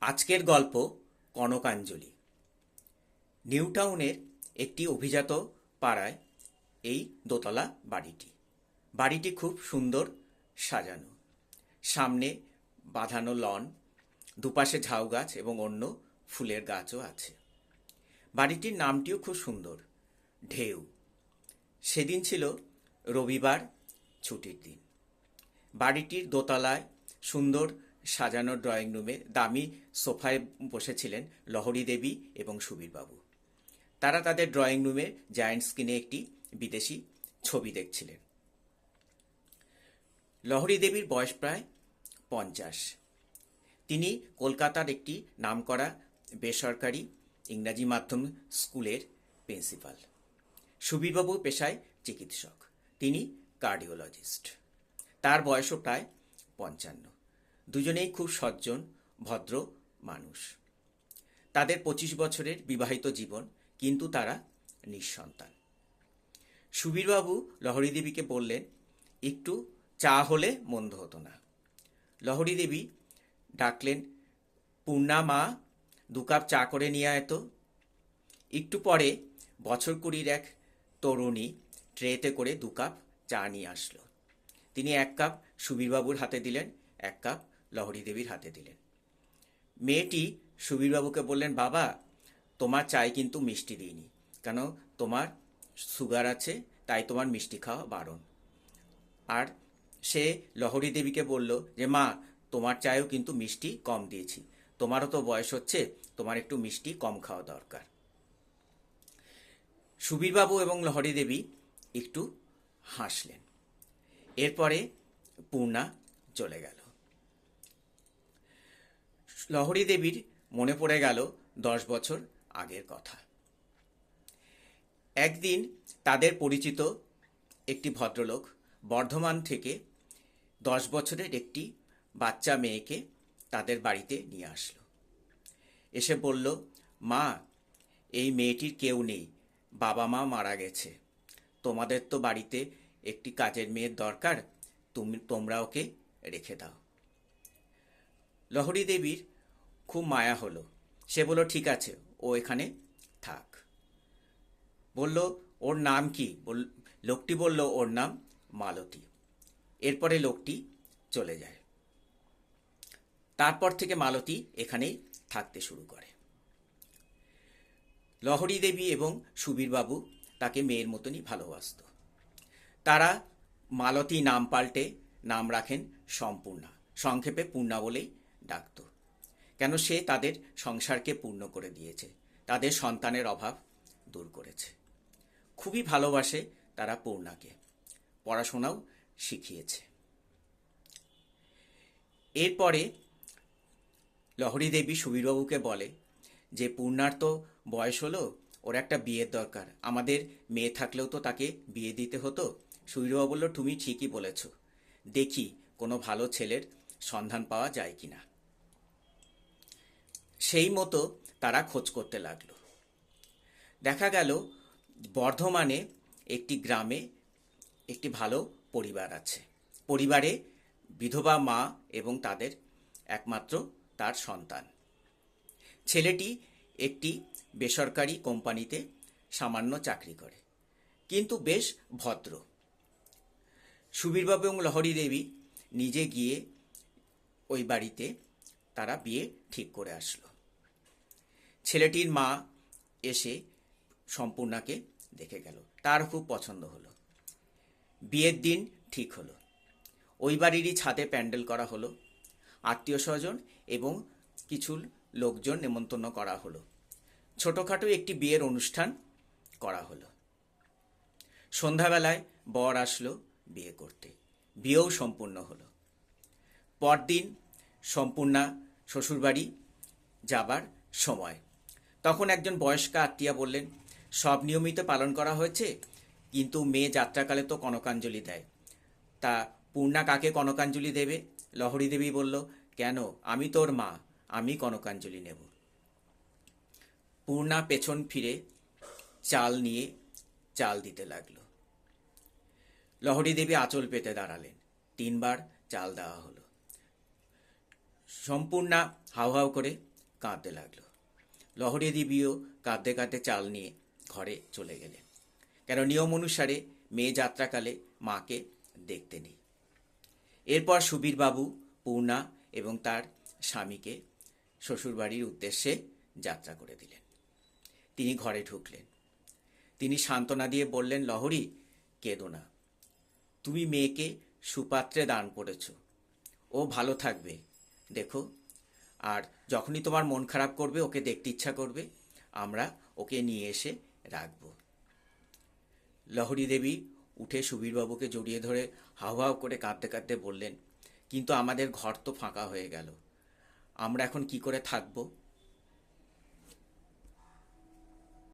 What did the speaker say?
আজকের গল্প কনকাঞ্জলি। নিউ টাউনের একটি অভিজাত পাড়ায় এই দোতলা বাড়িটি। বাড়িটি খুব সুন্দর সাজানো। সামনে বাঁধানো লন, দুপাশে ঝাউ গাছ এবং অন্য ফুলের গাছও আছে। বাড়িটির নামটিও খুব সুন্দর, ঢেউ। সেদিন ছিল রবিবার, ছুটির দিন। বাড়িটির দোতলায় সুন্দর সাজানো ড্রয়িং রুমে দামি সোফায় বসেছিলেন লহরী দেবী এবং সুবীরবাবু। তারা তাদের ড্রয়িং রুমে জায়ান্ট স্ক্রিনে একটি বিদেশি ছবি দেখছিলেন। লহরী দেবীর বয়স প্রায় 50। তিনি কলকাতার একটি নামকরা বেসরকারি ইংরাজি মাধ্যম স্কুলের প্রিন্সিপাল। সুবীরবাবু পেশায় চিকিৎসক, তিনি কার্ডিওলজিস্ট। তার বয়সও প্রায় 55। দুজনেই খুব সজ্জন, ভদ্র মানুষ। তাদের 25 বছরের বিবাহিত জীবন, কিন্তু তারা নিঃসন্তান। সুবীরবাবু লহরী দেবীকে বললেন, একটু চা হলে মন্দ হতো না। লহরী দেবী ডাকলেন, পূর্ণা মা, 2 কাপ চা করে নিয়ে আয় তো। একটু পরে বছর 20 এক তরুণী ট্রেতে করে 2 কাপ চা নিয়ে আসলো। তিনি 1 কাপ সুবীরবাবুর হাতে দিলেন, 1 কাপ লহরী দেবীর হাতে দিলেন। মেয়েটি সুবীরবাবুকে বললেন, বাবা, তোমার চায় কিন্তু মিষ্টি দিইনি, কেন তোমার সুগার আছে, তাই তোমার মিষ্টি খাওয়া বারণ। আর সে লহরী দেবীকে বলল যে, মা, তোমার চায়েও কিন্তু মিষ্টি কম দিয়েছি, তোমারও তো বয়স হচ্ছে, তোমার একটু মিষ্টি কম খাওয়া দরকার। সুবীরবাবু এবং লহরী দেবী একটু হাসলেন। এরপরে পূর্ণা চলে গেল। লহরী দেবীর মনে পড়ে গেল 10 বছর আগের কথা। একদিন তাদের পরিচিত একটি ভদ্রলোক বর্ধমান থেকে 10 বছরের একটি বাচ্চা মেয়েকে তাদের বাড়িতে নিয়ে আসলো। এসে বলল, মা, এই মেয়েটির কেউ নেই, বাবা মা মারা গেছে, তোমাদের তো বাড়িতে একটি কাজের মেয়ের দরকার, তোমরা ওকে রেখে দাও। লহরী দেবীর খুব মায়া হলো। সে বলল, ঠিক আছে, ও এখানে থাক। বলল, ওর নাম কি? লোকটি বলল, ওর নাম মালতী। এরপরে লোকটি চলে যায়। তারপর থেকে মালতী এখানেই থাকতে শুরু করে। লহরী দেবী এবং সুবীরবাবু তাকে মেয়ের মতনই ভালোবাসত। তারা মালতী নাম পাল্টে নাম রাখেন সম্পূর্ণা, সংক্ষেপে পূর্ণা বলেই ডাকত। কেন সে তাদের সংসারকে পূর্ণ করে দিয়েছে, তাদের সন্তানের অভাব দূর করেছে। খুবই ভালোবাসে তারা পূর্ণাকে, পড়াশোনাও শিখিয়েছে। এরপরে লহরী দেবী সুবীরবাবুকে বলে যে, পূর্ণার তো বয়স হলো, ওর একটা বিয়ের দরকার, আমাদের মেয়ে থাকলেও তো তাকে বিয়ে দিতে হতো। সুবীরবাবু বলল, তুমি ঠিকই বলেছ, দেখি কোনো ভালো ছেলের সন্ধান পাওয়া যায় কিনা। সেই মতো তারা খোঁজ করতে লাগলো। দেখা গেল বর্ধমানে একটি গ্রামে একটি ভালো পরিবার আছে। পরিবারে বিধবা মা এবং তাদের একমাত্র তার সন্তান। ছেলেটি একটি বেসরকারি কোম্পানিতে সামান্য চাকরি করে, কিন্তু বেশ ভদ্র। সুবীরবাবু এবং লহরী দেবী নিজে গিয়ে ওই বাড়িতে তারা বিয়ে ঠিক করে আসলো। ছেলেটির মা এসে সম্পূর্ণাকে দেখে গেল, তার খুব পছন্দ হলো। বিয়ের দিন ঠিক হলো। ওই বাড়িরই ছাদে প্যান্ডেল করা হলো। আত্মীয় স্বজন এবং কিছু লোকজন নেমন্তন্ন করা হলো। ছোটোখাটো একটি বিয়ের অনুষ্ঠান করা হলো। সন্ধ্যাবেলায় বর আসলো বিয়ে করতে, বিয়েও সম্পূর্ণ হলো। পরদিন সম্পূর্ণা শ্বশুরবাড়ি যাবার সময় তখন একজন বয়স্কা আত্মীয়া বললেন, সব নিয়মিত পালন করা হয়েছে, কিন্তু মেয়ে যাত্রাকালে তো কনকাঞ্জলি দেয়, তা পূর্ণা কাকে কনকাঞ্জলি দেবে? লহরী দেবী বলল, কেন, আমি তোর মা, আমি কনকাঞ্জলি নেব। পূর্ণা পেছন ফিরে চাল নিয়ে চাল দিতে লাগল। লহরী দেবী আঁচল পেতে দাঁড়ালেন। 3 বার চাল দেওয়া হলো। সম্পূর্ণা হাউ হাউ করে কাঁদতে লাগলো। লহরী দেবীও কাঁদতে কাঁদতে চাল নিয়ে ঘরে চলে গেলেন, কেন নিয়ম অনুসারে মেয়ে যাত্রাকালে মাকে দেখতে নেই। এরপর সুবীরবাবু পূর্ণা এবং তার স্বামীকে শ্বশুরবাড়ির উদ্দেশ্যে যাত্রা করে দিলেন। তিনি ঘরে ঢুকলেন। তিনি সান্ত্বনা দিয়ে বললেন, লহরী, কেঁদো না, তুমি মেয়েকে সুপাত্রে দান করেছ, ও ভালো থাকবে, দেখো। আর যখনই তোমার মন খারাপ করবে, ওকে দেখতে ইচ্ছা করবে, আমরা ওকে নিয়ে এসে রাখব। লহরী দেবী উঠে সুবীরবাবুকে জড়িয়ে ধরে হাউ হাউ করে কাঁদতে কাঁদতে বললেন, কিন্তু আমাদের ঘর তো ফাঁকা হয়ে গেল, আমরা এখন কি করে থাকবো?